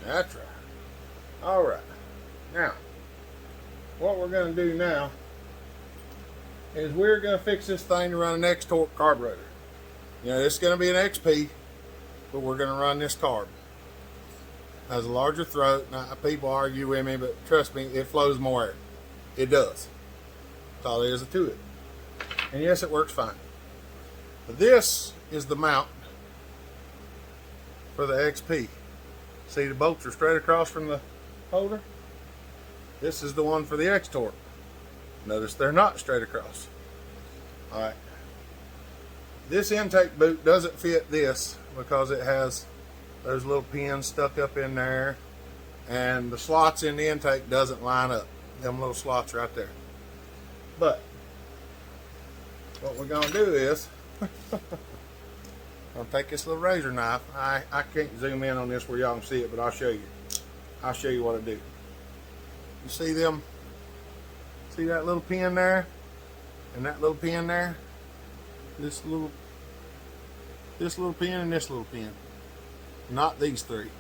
That's right. All right. Now, what we're going to do now is we're going to fix this thing to run an X-Torque carburetor. You know, it's going to be an XP, but we're going to run this carb. It has a larger throat. Now, people argue with me, but trust me, it flows more air. It does. That's all there is to it. And yes, it works fine. But this is the mount for the XP. See, the bolts are straight across from the holder. This is the one for the X-Torque. Notice they're not straight across. Alright. This intake boot doesn't fit this because it has those little pins stuck up in there, and the slots in the intake doesn't line up. Them little slots right there. But what we're going to do is I'll take this little razor knife. I can't zoom in on this where y'all can see it, but I'll show you. I'll show you what I do. You see them? See that little pin there? And that little pin there? This little pin and this little pin. Not these three.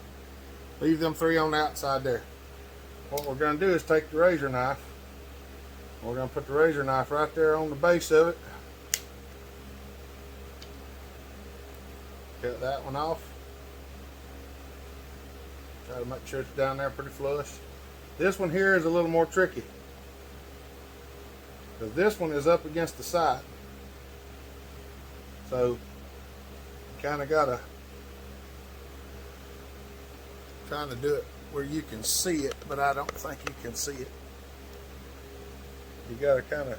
Leave them three on the outside there. What we're going to do is take the razor knife. We're going to put the razor knife right there on the base of it. Cut that one off. Try to make sure it's down there pretty flush. This one here is a little more tricky, because this one is up against the side. So you kind of gotta trying to do it where you can see it, but I don't think you can see it. You gotta kind of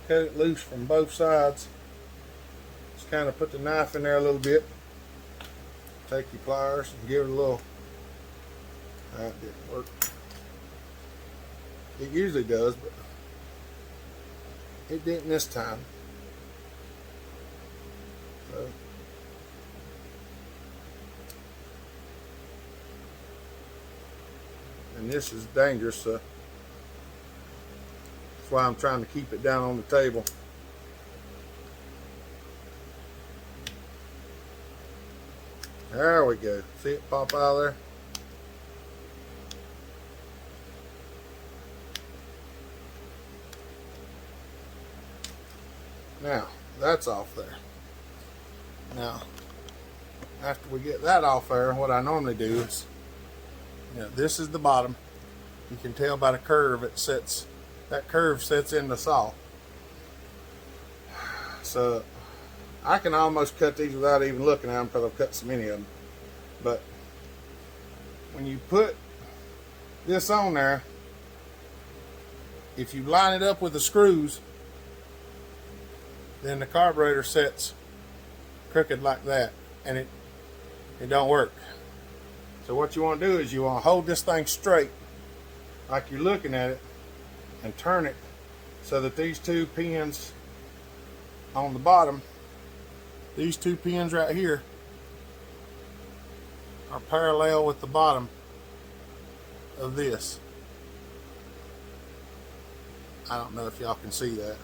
cut it loose from both sides. Just kind of put the knife in there a little bit. Take your pliers and give it a little. That didn't work. It usually does, but it didn't this time. So and this is dangerous, so that's why I'm trying to keep it down on the table. There we go. See it pop out of there? Now, that's off there. Now, after we get that off there, what I normally do is, you know, this is the bottom. You can tell by the curve it sits. That curve sits in the saw. So, I can almost cut these without even looking at them because I've cut so many of them. But, when you put this on there, if you line it up with the screws, then the carburetor sets crooked like that, and it don't work. So what you want to do is you want to hold this thing straight like you're looking at it, and turn it so that these two pins on the bottom, these two pins right here, are parallel with the bottom of this. I don't know if y'all can see that.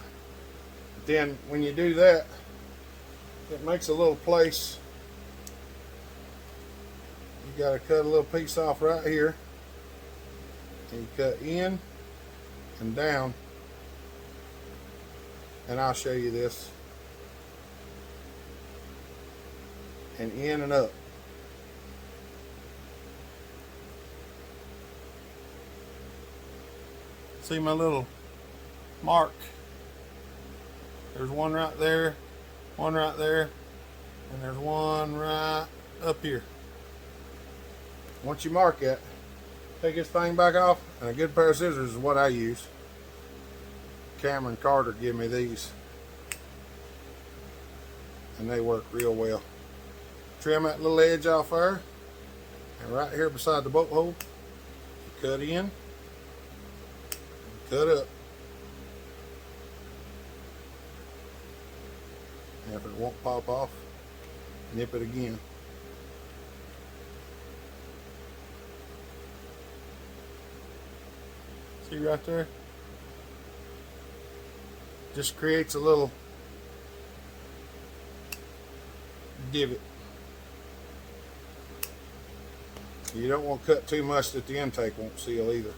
Then when you do that, it makes a little place. You got to cut a little piece off right here, and you cut in and down, and I'll show you this, and in and up. See my little mark? There's one right there, and there's one right up here. Once you mark it, take this thing back off, and a good pair of scissors is what I use. Cameron Carter gave me these, and they work real well. Trim that little edge off there, and right here beside the bolt hole, you cut in, and cut up. And if it won't pop off, nip it again. See right there? Just creates a little divot. You don't want to cut too much that the intake won't seal either.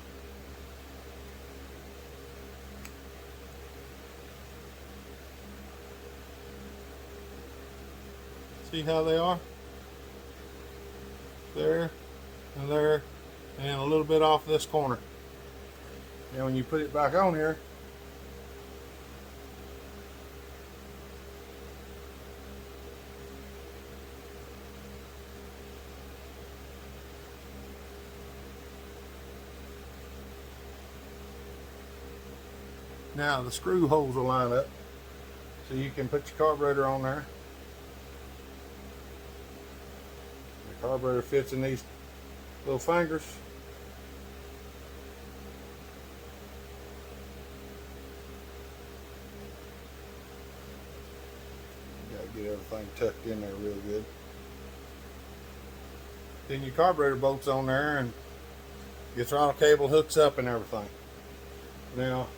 See how they are? There and there, and a little bit off this corner. And when you put it back on here, now the screw holes will line up, so you can put your carburetor on there. The carburetor fits in these little fingers. You gotta get everything tucked in there real good. Then your carburetor bolts on there and your throttle cable hooks up and everything. Now,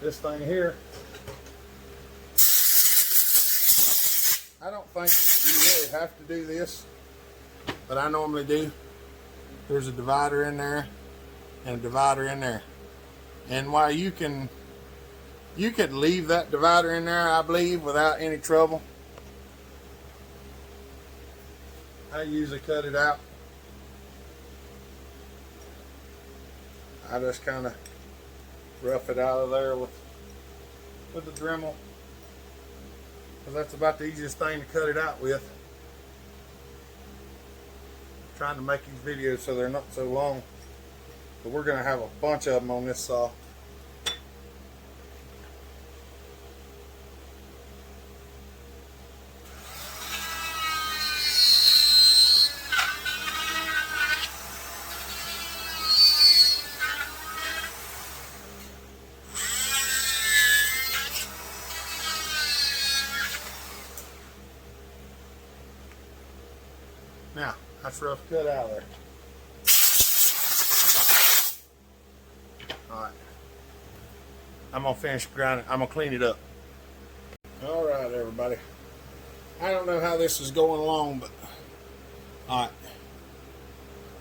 this thing here, I don't think you really have to do this, but I normally do. There's a divider in there and a divider in there, and while you could leave that divider in there, I believe, without any trouble. I usually cut it out. I just kind of rough it out of there with the Dremel, because that's about the easiest thing to cut it out with. I'm trying to make these videos so they're not so long, but we're going to have a bunch of them on this saw. Now, that's rough cut out of there. Alright. I'm going to finish grinding. I'm going to clean it up. Alright, everybody. I don't know how this is going along, but alright.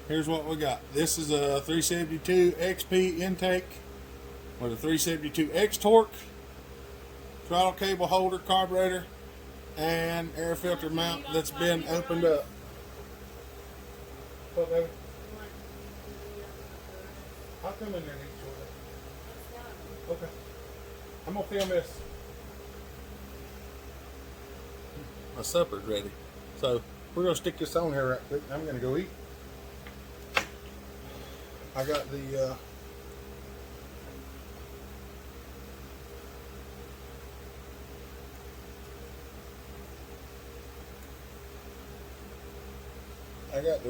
Here's what we got. This is a 372 XP intake with a 372 X torque, throttle cable holder, carburetor, and air filter mount that's been opened up. What, baby? I'll come in there and eat your. Okay. I'm gonna film this. My supper's ready. So we're gonna stick this on here right quick. I'm gonna go eat. I got the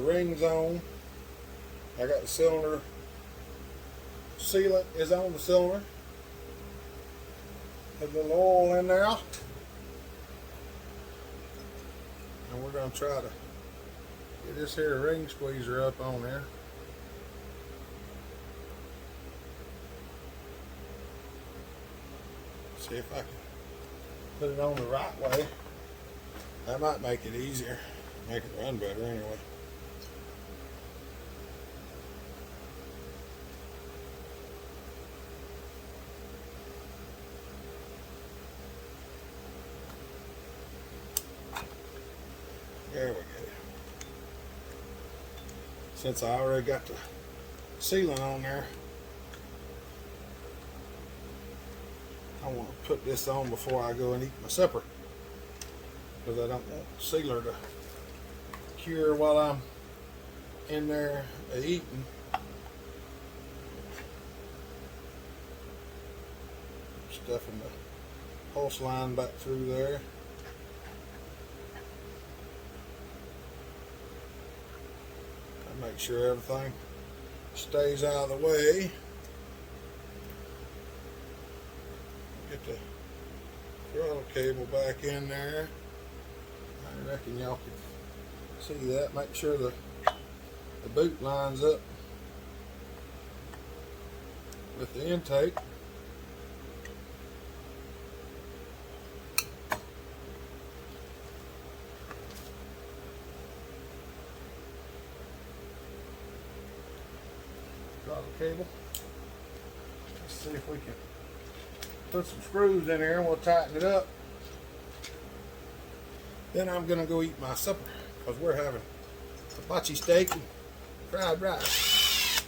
rings on. I got the cylinder sealant is on the cylinder. Put a little oil in there. And we're going to try to get this here ring squeezer up on there. See if I can put it on the right way. That might make it easier. Make it run better anyway. There we go. Since I already got the sealant on there, I want to put this on before I go and eat my supper, because I don't want the sealer to cure while I'm in there eating. Stuffing the hose line back through there. I make sure everything stays out of the way. Get the throttle cable back in there. I reckon y'all can see that. Make sure the boot lines up with the intake. toggle cable. Let's see if we can put some screws in here and we'll tighten it up. Then I'm gonna go eat my supper because we're having hibachi steak and fried rice.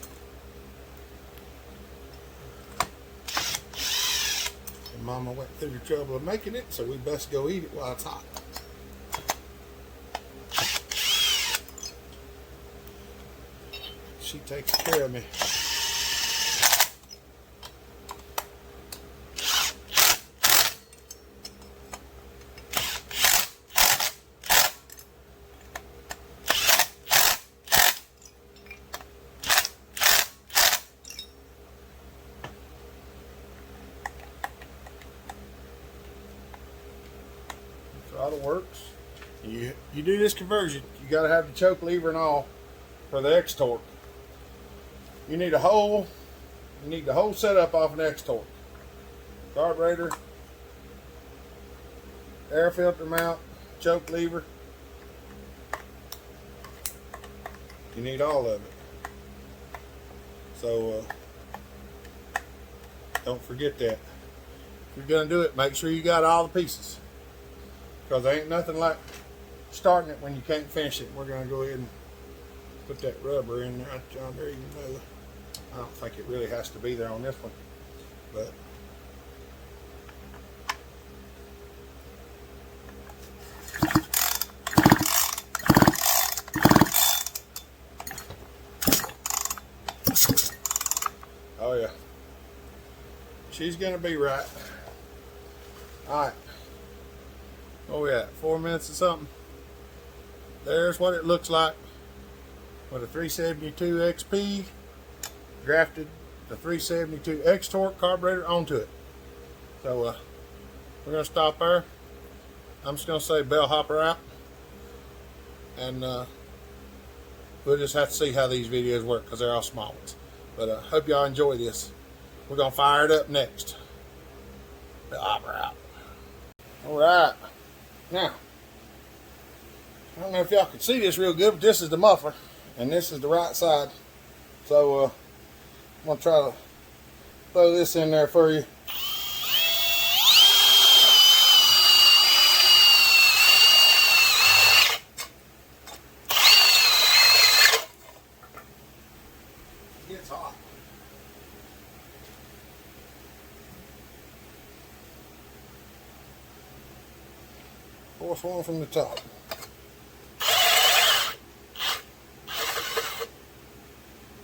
And Mama went through the trouble of making it, so we best go eat it while it's hot. She takes care of me. Throttle works. You do this conversion, you got to have the choke lever and all for the X torque. You need the whole setup off an X torque. Carburetor, air filter mount, choke lever. You need all of it. So don't forget that. If you're gonna do it, make sure you got all the pieces, because there ain't nothing like starting it when you can't finish it. We're gonna go ahead and put that rubber in there, John, there, even though I don't think it really has to be there on this one, but oh yeah, she's gonna be right. All right, what we at, 4 minutes or something? There's what it looks like with a 372 XP. Grafted the 372 X torque carburetor onto it. So we're gonna stop there. I'm just gonna say Bellhopper out, and we'll just have to see how these videos work because they're all small ones. But I hope y'all enjoy this. We're gonna fire it up next. Bellhopper out. All right, now I don't know if y'all can see this real good, but this is the muffler and this is the right side. So I'm going to try to throw this in there for you. It gets hot. Fourth one from the top.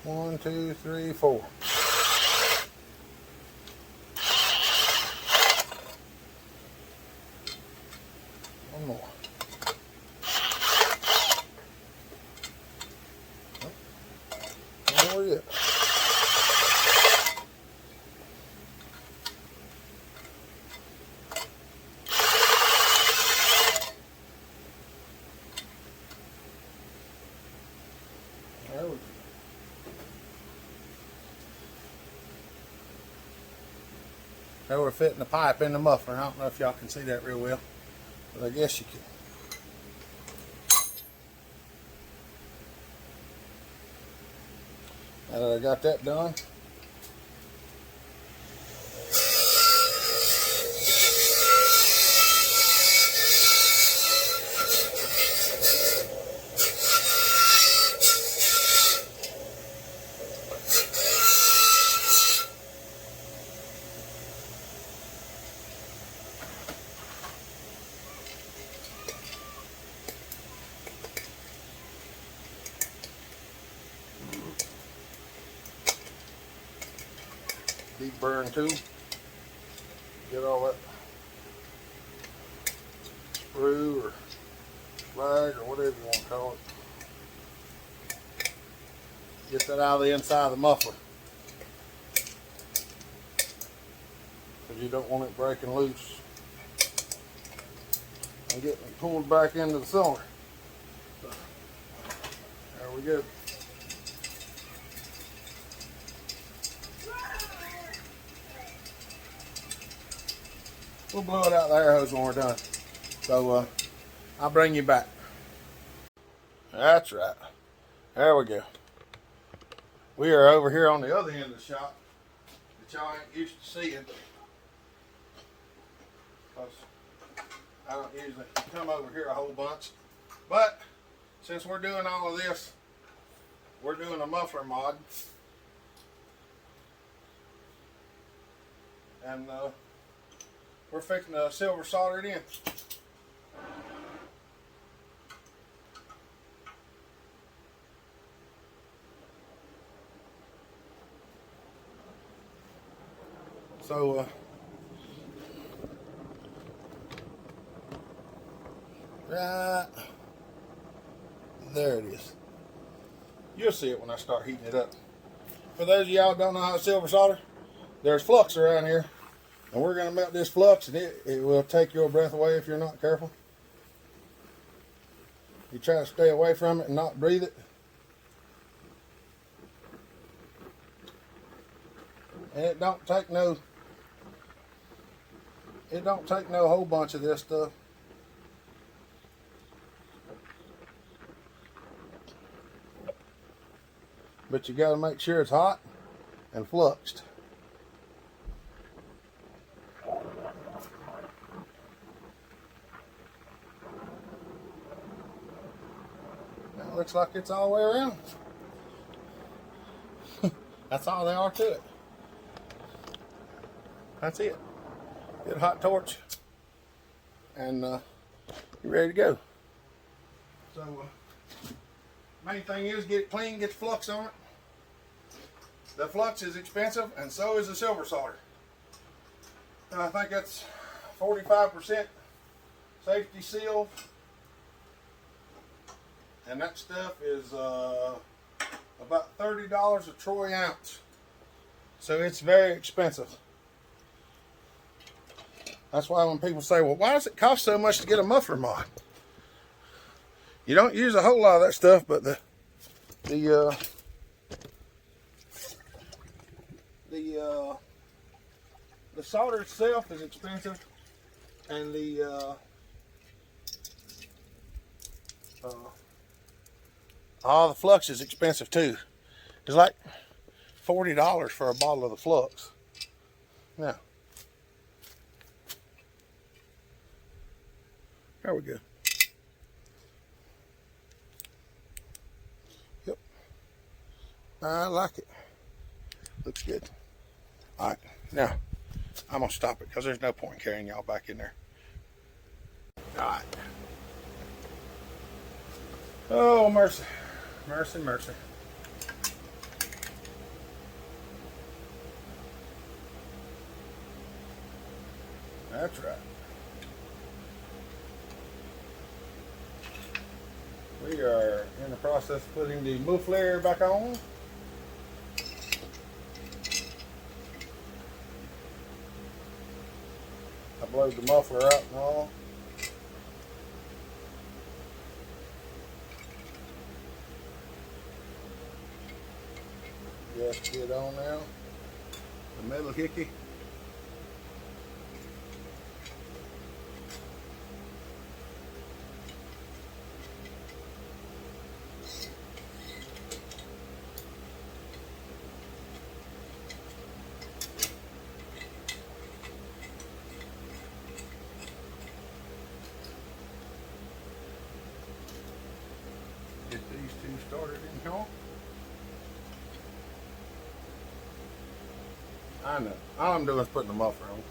One, two, three, four. One more. One more yet. There we go. Now we're fitting the pipe in the muffler. I don't know if y'all can see that real well, but I guess you can. Now that I got that done, deep burn too. Get all that screw or flag or whatever you want to call it. Get that out of the inside of the muffler, because you don't want it breaking loose and getting pulled back into the cylinder. So, there we go. We'll blow it out the air hose when we're done. So I'll bring you back. That's right. There we go. We are over here on the other end of the shop that y'all ain't used to seeing. Because I don't usually come over here a whole bunch. But since we're doing all of this, we're doing a muffler mod. And we're fixing to silver solder it in. So right there it is. You'll see it when I start heating it up. For those of y'all who don't know how to silver solder, there's flux around here, and we're going to melt this flux, and it will take your breath away if you're not careful. You try to stay away from it and not breathe it. And it don't take no whole bunch of this stuff. But you got to make sure it's hot and fluxed. Now it looks like it's all the way around. That's all there are to it. That's it. Get a hot torch and you're ready to go. So main thing is get it clean, get the flux on it. The flux is expensive, and so is the silver solder. And I think that's 45% safety seal, and that stuff is about $30 a troy ounce. So it's very expensive. That's why when people say, well, why does it cost so much to get a muffler mod? You don't use a whole lot of that stuff, but the solder itself is expensive, and all the flux is expensive too. It's like $40 for a bottle of the flux. Now, there we go. Yep, I like it. Looks good. All right, now I'm gonna stop it because there's no point in carrying y'all back in there. All right. Oh, mercy, mercy, mercy. That's right. We are in the process of putting the muffler back on. I blowed the muffler out and all. Just get on now. The metal hickey. Get these two started in here. I know. All I'm doing is putting the muffler on.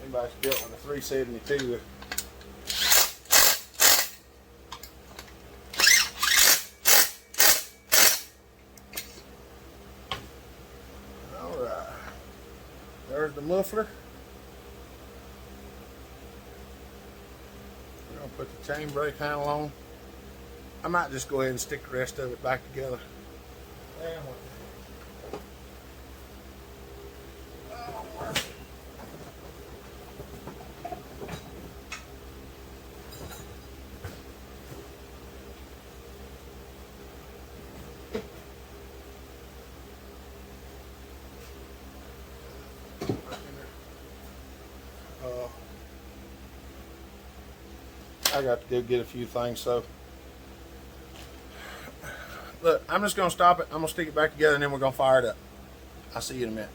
Anybody's built with a 372. All right. There's the muffler. Put the chain brake handle on. I might just go ahead and stick the rest of it back together. I got to go get a few things. So look, I'm just gonna stop it. I'm gonna stick it back together and then we're gonna fire it up. I'll see you in a minute.